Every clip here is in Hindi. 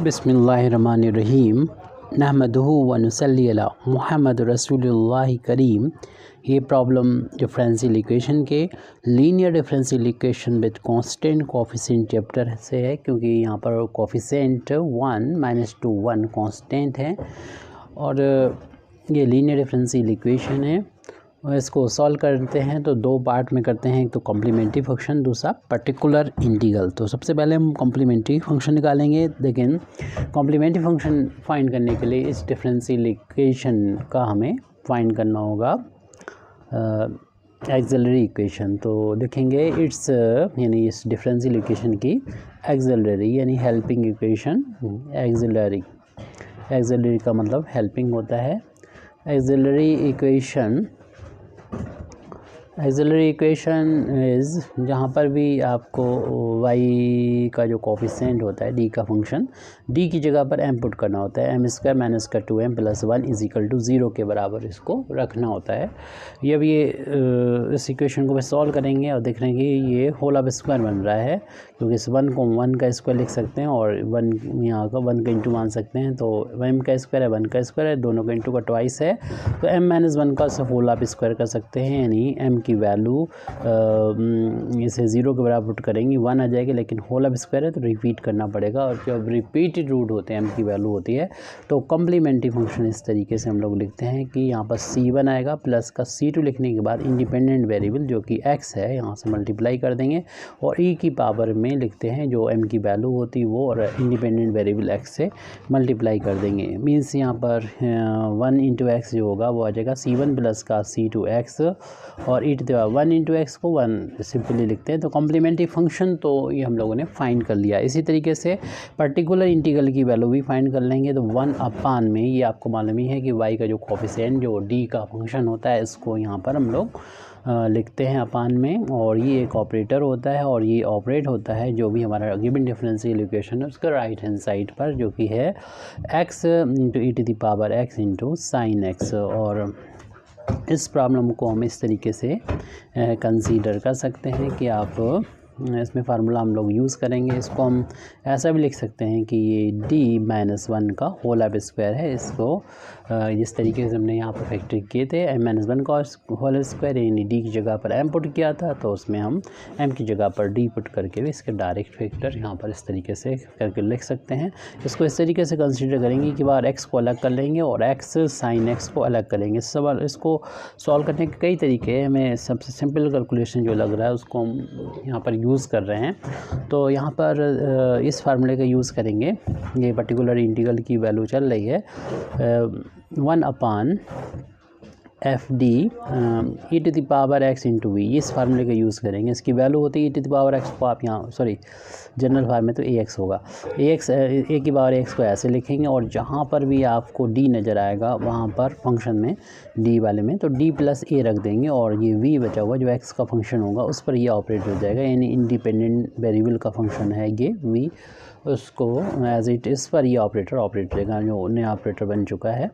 बिस्मिल्लाहिर्रहमानिर्रहीम नहमदुहु व नुसल्ली अला मुहम्मद रसूलुल्लाह करीम। ये प्रॉब्लम डिफरेंशियल इक्वेशन के linear differential equation with constant coefficient chapter से है, क्योंकि यहाँ पर कोफिशिएंट 1 - 2 1 कांस्टेंट है और ये लीनियर डिफरेंशियल इक्वेशन है। इसको सॉल्व करते हैं तो दो पार्ट में करते हैं, एक तो कॉम्प्लीमेंट्री फंक्शन, दूसरा पर्टिकुलर इंटीग्रल। तो सबसे पहले हम कॉम्प्लीमेंट्री फंक्शन निकालेंगे, लेकिन कॉम्प्लीमेंट्री फंक्शन फाइंड करने के लिए इस डिफरेंशियल इक्वेशन का हमें फाइंड करना होगा एक्सिलरी इक्वेशन। तो देखेंगे इट्स यानी इस डिफरेंशियल इक्वेशन की एक्सिलरी यानी हेल्पिंग इक्वेशन। एक्सिलरी का मतलब हेल्पिंग होता है। एक्सिलरी इक्वेशन इज़ जहाँ पर भी आपको y का जो कोफिशिएंट होता है d का फंक्शन, d की जगह पर m पुट करना होता है। m² - 2m + 1 = 0 के बराबर इसको रखना होता है। ये अब इस इक्वेशन को भी सॉल्व करेंगे और देख रहे हैं कि ये होल ऑफ स्क्वायर बन रहा है, क्योंकि इस 1 को 1 का स्क्वायर लिख सकते हैं और 1 यहाँ का 1 का इंटू मान सकते हैं। तो m का स्क्वायर है, 1 का स्क्वायर है, दोनों का इंटू का ट्वाइस है, तो m - 1 का होल ऑफ स्क्वायर कर सकते हैं। यानी m की वैल्यू इसे 0 के बराबर पुट करेंगे 1 आ जाएगी, लेकिन होल ऑफ स्क्वायर है तो रिपीट करना पड़ेगा, और जब रिपीटेड रूट होते हैं m की वैल्यू होती है तो कॉम्प्लीमेंट्री फंक्शन इस तरीके से हम लोग लिखते हैं कि यहाँ पर c1 आएगा, प्लस का c2 लिखने के बाद इंडिपेंडेंट वेरिएबल जो कि x है यहाँ से मल्टीप्लाई कर देंगे और e की पावर में लिखते हैं जो m की वैल्यू होती है वो, और इंडिपेंडेंट वेरिएबल x से मल्टीप्लाई कर देंगे। मीन्स यहाँ पर 1 × x जो होगा वो आ जाएगा c1 प्लस का c2x, और 1 × x को 1 सिंपली लिखते हैं। तो कॉम्प्लीमेंट्री फंक्शन तो ये हम लोगों ने फाइंड कर लिया। इसी तरीके से पर्टिकुलर इंटीग्रल की वैल्यू भी फाइंड कर लेंगे। तो 1/, में ये आपको मालूम ही है कि y का जो कोफिशिएंट जो d का फंक्शन होता है इसको यहाँ पर हम लोग लिखते हैं अपान में, और ये एक ऑपरेटर होता है और ये ऑपरेट होता है जो भी हमारा गिवन डिफरेंशियल इक्वेशन है उसका राइट हैंड साइड पर, जो कि है x × e⁻x × sin x। और इस प्रॉब्लम को हम इस तरीके से कंसीडर कर सकते हैं कि आप इसमें फार्मूला हम लोग यूज़ करेंगे। इसको हम ऐसा भी लिख सकते हैं कि ये d - 1 का होल ऑफ स्क्वायर है। इसको जिस तरीके से हमने यहाँ पर फैक्टर किए थे m - 1 का होल स्क्वायर, यानी d की जगह पर m पुट किया था, तो उसमें हम m की जगह पर d पुट करके भी इसके डायरेक्ट फैक्टर यहाँ पर इस तरीके से करके लिख सकते हैं। इसको इस तरीके से कंसीडर करेंगे कि बार x को अलग कर लेंगे और x sin x को अलग करेंगे। सवाल इसको सॉल्व करने के कई तरीके हैं, हमें सबसे सिंपल कैलकुलेशन जो लग रहा है उसको हम यहाँ पर यूज़ कर रहे हैं। तो यहाँ पर इस फार्मूले का यूज़ करेंगे। ये पर्टिकुलर इंटीग्रल की वैल्यू चल रही है 1/fd e⁻x × v, इस फार्मूले का यूज़ करेंगे। इसकी वैल्यू होती है e⁻x को आप यहाँ जनरल फार्म में तो ax होगा, a⁻x को ऐसे लिखेंगे, और जहाँ पर भी आपको d नज़र आएगा वहाँ पर फंक्शन में d वाले में तो d + a रख देंगे, और ये v बचा हुआ जो x का फंक्शन होगा उस पर ये ऑपरेट हो जाएगा। यानी इंडिपेंडेंट वेरिएबल का फंक्शन है ये v, उसको एज इट इस पर ये ऑपरेटर रहेगा जो नया ऑपरेटर बन चुका है।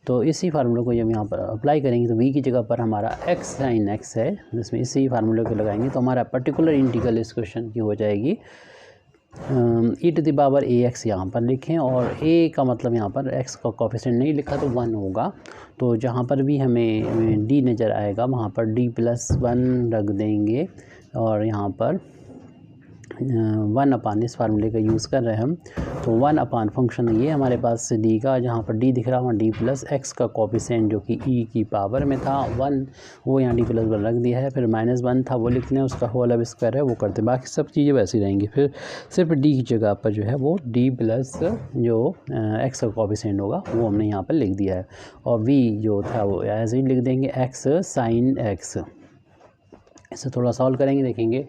तो इसी फार्मूले को जब यहाँ पर अप्लाई करेंगे तो v की जगह पर हमारा x sin x है, जिसमें इसी फार्मूले को लगाएंगे तो हमारा पर्टिकुलर इंटीग्रल इस क्वेश्चन की हो जाएगी e⁻ax यहाँ पर लिखें, और a का मतलब यहाँ पर x का कोफिशिएंट नहीं लिखा तो 1 होगा। तो जहाँ पर भी हमें d नज़र आएगा वहाँ पर d + 1 रख देंगे, और यहाँ पर 1/, इस फार्मूले का यूज़ कर रहे हैं हम। तो 1/ फंक्शन ये हमारे पास d का, जहाँ पर d दिख रहा है d + x का कोफिशिएंट जो कि e की पावर में था 1, वो यहाँ d + 1 रख दिया है। फिर -1 था वो लिखने, उसका होल ऑफ स्क्वायर है वो करते, बाकी सब चीज़ें वैसी रहेंगी। फिर सिर्फ d की जगह पर जो है वो d + जो x का कोफिशिएंट होगा वो हमने यहाँ पर लिख दिया है, और v जो था वो ऐसे ही लिख देंगे x sin x। इसे थोड़ा सॉल्व करेंगे, देखेंगे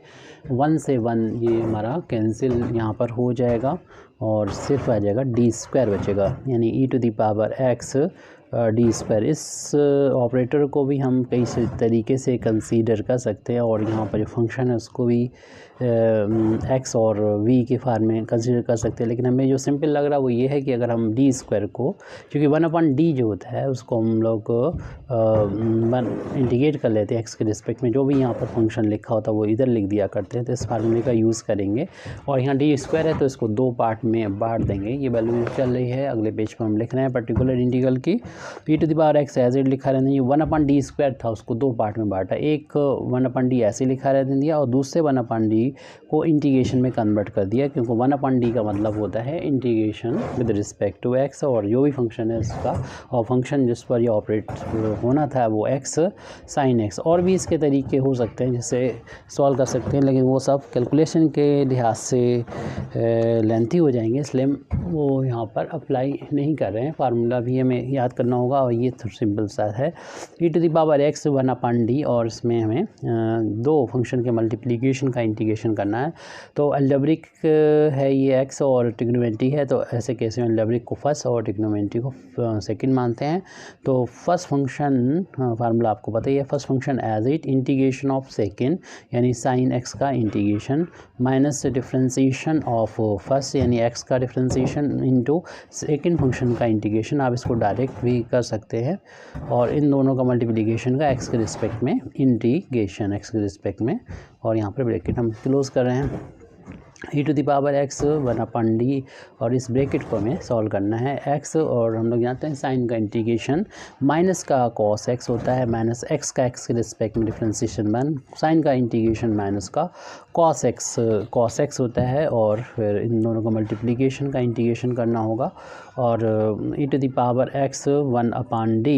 1 से 1 ये हमारा कैंसिल यहाँ पर हो जाएगा और सिर्फ आ जाएगा d² बचेगा, यानी e⁻x डी स्क्वायर। इस ऑपरेटर को भी हम कई तरीके से कंसीडर कर सकते हैं और यहाँ पर जो फंक्शन है उसको भी एक्स और वी के फॉर्म में कंसीडर कर सकते हैं, लेकिन हमें जो सिंपल लग रहा है वो ये है कि अगर हम डी स्क्वायर को, क्योंकि 1/d जो होता है उसको हम लोग इंटीग्रेट कर लेते हैं एक्स के रिस्पेक्ट में, जो भी यहाँ पर फंक्शन लिखा होता है वो इधर लिख दिया करते हैं, तो इस फार्मूले का यूज़ करेंगे और यहाँ डी स्क्वायर है तो इसको 2 पार्ट में बांट देंगे। ये वैल्यू चल रही है, अगले पेज पर हम लिख रहे हैं पर्टिकुलर इंटीग्रल की e⁻x एज इट लिखा रहने, ये 1/d स्क्वायर था उसको 2 पार्ट में बांटा, एक 1/d ऐसे लिखा रहने दिया और दूसरे 1/d को इंटीग्रेशन में कन्वर्ट कर दिया, क्योंकि 1/d का मतलब होता है integration with respect to x, और जो भी फंक्शन है उसका और फंक्शन जिस पर ये ऑपरेट होना था वो x sin x। और भी इसके तरीके हो सकते हैं जिससे सॉल्व कर सकते हैं, लेकिन वो सब कैलकुलेशन के लिहाज से लेंथी हो जाएंगे, इसलिए वो यहाँ पर अप्लाई नहीं कर रहे हैं। फार्मूला भी हमें याद करना होगा और ये सिंपल सा है e⁻x 1/d, और इसमें हमें 2 फंक्शन के मल्टीप्लिकेशन का इंटीग्रेशन करना है। तो अलजेब्रिक है ये x और ट्रिग्नोमेट्री है, तो ऐसे केस में अलजेब्रिक को फर्स्ट और ट्रिग्नोमेट्री को सेकंड मानते हैं। तो फर्स्ट फंक्शन फार्मूला आपको पता ही है, first function as it integration of second यानी साइन x का integration minus differentiation of first यानी x का डिफ्रेंसिएशन इनटू सेकंड फंक्शन का इंटीग्रेशन। आप इसको डायरेक्ट भी कर सकते हैं और इन दोनों का मल्टीप्लिकेशन का x के रिस्पेक्ट में इंटीग्रेशन x के रिस्पेक्ट में, और यहाँ पर ब्रैकेट हम क्लोज कर रहे हैं e⁻x 1/d, और इस ब्रैकेट को हमें सॉल्व करना है x, और हम लोग जानते हैं साइन का इंटीग्रेशन माइनस का cos x होता है, माइनस x का x के रिस्पेक्ट में डिफ्रेंसिएशन 1, साइन का इंटीग्रेशन माइनस का cos x होता है, और फिर इन दोनों का मल्टीप्लिकेशन का इंटीग्रेशन करना होगा। और e⁻x 1/d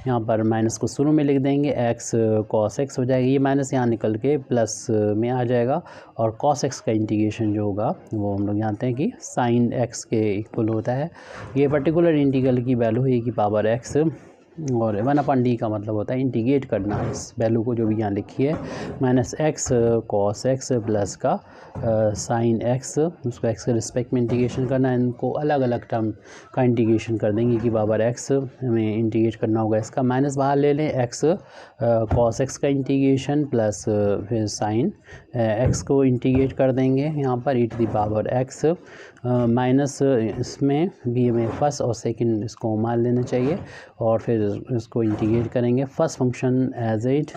यहाँ पर माइनस को शुरू में लिख देंगे, x cos x हो जाएगा, ये माइनस यहाँ निकल के प्लस में आ जाएगा, और cos x का इंटीग्रेशन जो होगा वो हम लोग जानते हैं कि साइन x के इक्वल होता है। ये पर्टिकुलर इंटीग्रल की वैल्यू है e⁻x, और 1/d का मतलब होता है इंटीग्रेट करना इस वैल्यू को जो भी यहाँ लिखी है, minus x cos x plus का साइन x, उसको x के रिस्पेक्ट में इंटीग्रेशन करना है। इनको अलग अलग टर्म का इंटीग्रेशन कर देंगे e⁻x, हमें इंटीग्रेट करना होगा इसका, माइनस बाहर ले लें, x cos x का इंटीग्रेशन प्लस फिर साइन x को इंटीग्रेट कर देंगे यहाँ पर e⁻x, माइनस इसमें भी हमें फर्स्ट और सेकंड इसको मान लेना चाहिए, और फिर इसको इंटीग्रेट करेंगे first function as it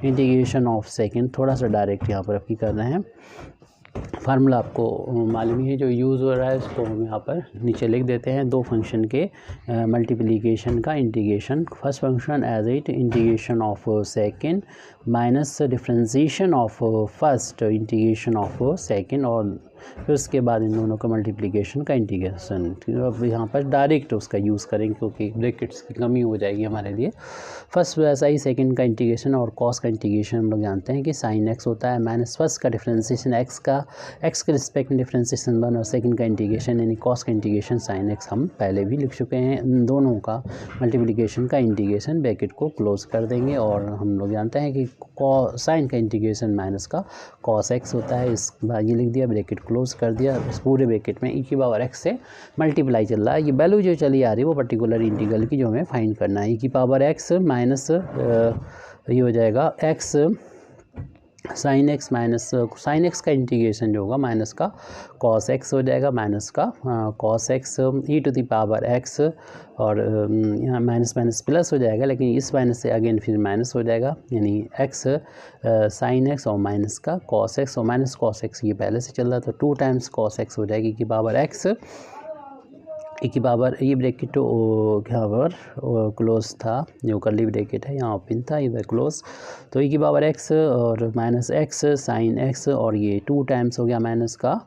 integration of second, थोड़ा सा डायरेक्ट यहाँ पर अप्लाई कर रहे हैं। फार्मूला आपको मालूम ही है जो यूज़ हो रहा है, इसको हम यहाँ पर नीचे लिख देते हैं। 2 फंक्शन के मल्टीप्लिकेशन का integration, first function as it integration of second minus differentiation of first integration of second, और फिर उसके बाद इन दोनों का मल्टीप्लिकेशन का इंटीग्रेशन। अब यहाँ पर डायरेक्ट उसका यूज़ करेंगे क्योंकि ब्रैकेट्स की कमी हो जाएगी हमारे लिए। फर्स्ट वैसा ही सेकंड का इंटीग्रेशन और कॉस का इंटीग्रेशन हम लोग जानते हैं कि साइन x होता है, माइनस फर्स्ट का डिफ्रेंसिएशन x के रिस्पेक्ट में डिफ्रेंसिएशन 1, और सेकंड का इंटीग्रेशन यानी कॉस का इंटीग्रेशन साइन x हम पहले भी लिख चुके हैं। इन दोनों का मल्टीप्लिकेशन का इंटीग्रेशन, ब्रैकेट को क्लोज कर देंगे, और हम लोग जानते हैं कि साइन का इंटीग्रेशन माइनस का कॉस x होता है, इस बार ये लिख दिया, ब्रैकेट क्लोज कर दिया। इस पूरे ब्रैकेट में e⁻x से मल्टीप्लाई चल रहा है, ये वैल्यू जो चली आ रही है वो पर्टिकुलर इंटीग्रल की जो हमें फाइंड करना है। e⁻x माइनस ये हो जाएगा x sine x minus sine x का इंटीग्रेशन जो होगा माइनस का cos x हो जाएगा, माइनस का cos x e⁻x, और यहाँ माइनस माइनस प्लस हो जाएगा, लेकिन इस माइनस से अगेन फिर माइनस हो जाएगा, यानी x साइन x और माइनस का cos x, और माइनस cos x ये पहले से चल रहा था, 2 टाइम्स cos x हो जाएगी e⁻x ये ब्रैकेट तो यहाँ पर क्लोज था, जो करली ब्रैकेट है यहाँ ओपन था, इधर क्लोज, तो e⁻x और माइनस x साइन x, और ये 2 टाइम्स हो गया माइनस का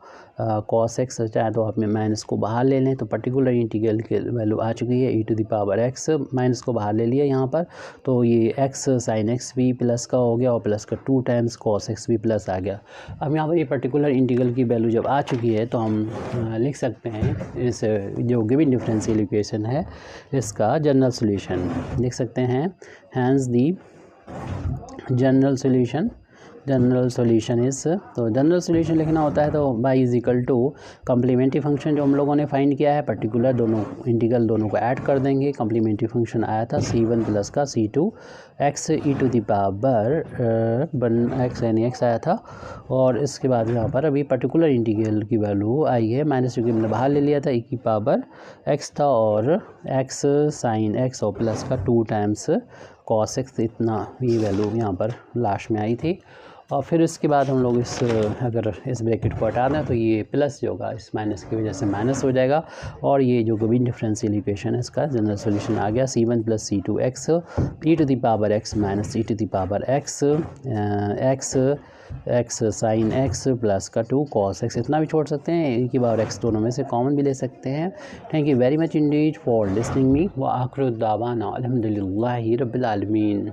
cos x, चाहे तो आप में माइनस को बाहर ले लें, तो पर्टिकुलर इंटीग्रल की वैल्यू आ चुकी है e⁻x, माइनस को बाहर ले लिया यहाँ पर, तो ये x साइन x भी प्लस का हो गया और प्लस का 2 टाइम्स cos x भी प्लस आ गया। अब यहाँ पर ये पर्टिकुलर इंटीग्रल की वैल्यू जब आ चुकी है तो हम लिख सकते हैं इस जो गिवन डिफरेंशियल इक्वेशन है इसका जनरल सॉल्यूशन लिख सकते हैं। Hence the general solution general solution is, तो जनरल सॉल्यूशन लिखना होता है तो y is equal to complementary function जो हम लोगों ने फाइंड किया है, पर्टिकुलर दोनों इंटीग्रल दोनों को ऐड कर देंगे। कम्प्लीमेंट्री फंक्शन आया था c1 प्लस का c2 x e to the power 1 x यानी x आया था। और इसके बाद यहाँ पर अभी पर्टिकुलर इंटीग्रल की वैल्यू आई है, माइनस क्योंकि हमने बाहर ले लिया था, e की पावर x था और x साइन x और प्लस का 2 टाइम्स cos x, इतना ये वैल्यू यहाँ पर लास्ट में आई थी। और फिर इसके बाद हम लोग इस अगर इस ब्रैकेट को हटा दें तो ये प्लस जो होगा इस माइनस की वजह से माइनस हो जाएगा। और ये जो ग्रीन डिफरेंशियल इक्वेशन है इसका जनरल सॉल्यूशन आ गया c1 plus c2 x e to the power x minus e to the power x sine x plus का 2 cos x, इतना भी छोड़ सकते हैं, e की पावर x दोनों में से कॉमन भी ले सकते हैं। Thank you very much Indeed for listening me व आखिर दावाना अल्हम्दुलिल्लाहि रब्बिल आलमीन।